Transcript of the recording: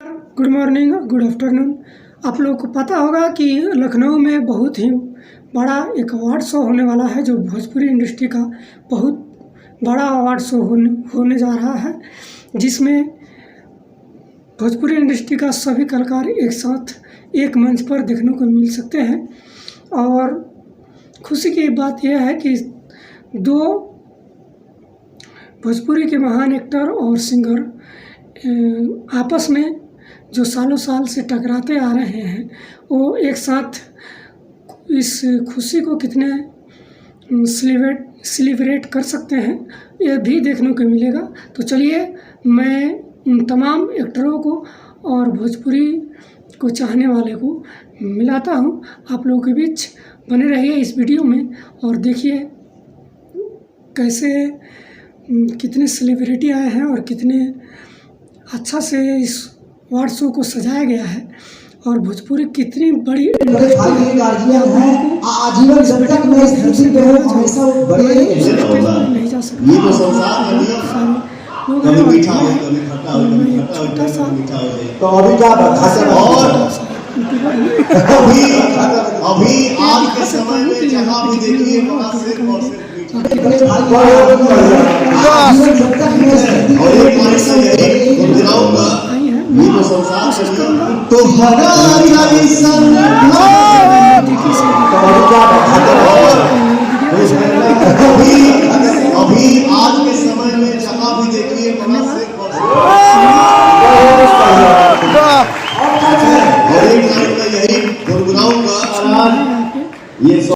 Good morning, good afternoon. आप लोगों को पता होगा कि लखनऊ में बहुत ही बड़ा एक अवार्ड शो होने वाला है, जो भोजपुरी इंडस्ट्री का बहुत बड़ा अवार्ड शो होने जा रहा है, जिसमें भोजपुरी इंडस्ट्री का सभी कलाकार एक साथ एक मंच पर देखने को मिल सकते हैं। और खुशी की बात यह है कि दो भोजपुरी के महान एक्टर और सिंगर आपस में जो सालों साल से टकराते आ रहे हैं, वो एक साथ इस खुशी को कितने सेलिब्रेट कर सकते हैं, यह भी देखने को मिलेगा। तो चलिए मैं उन तमाम एक्टरों को और भोजपुरी को चाहने वाले को मिलाता हूँ आप लोगों के बीच। बने रहिए इस वीडियो में और देखिए कैसे कितने सेलिब्रिटी आए हैं और कितने अच्छा से इस अवार्ड शो को सजाया गया है, और भोजपुरी कितनी बड़ी नहीं जा सकती। छोटा सा अभी आज के समय में जहाँ भी देखिए तो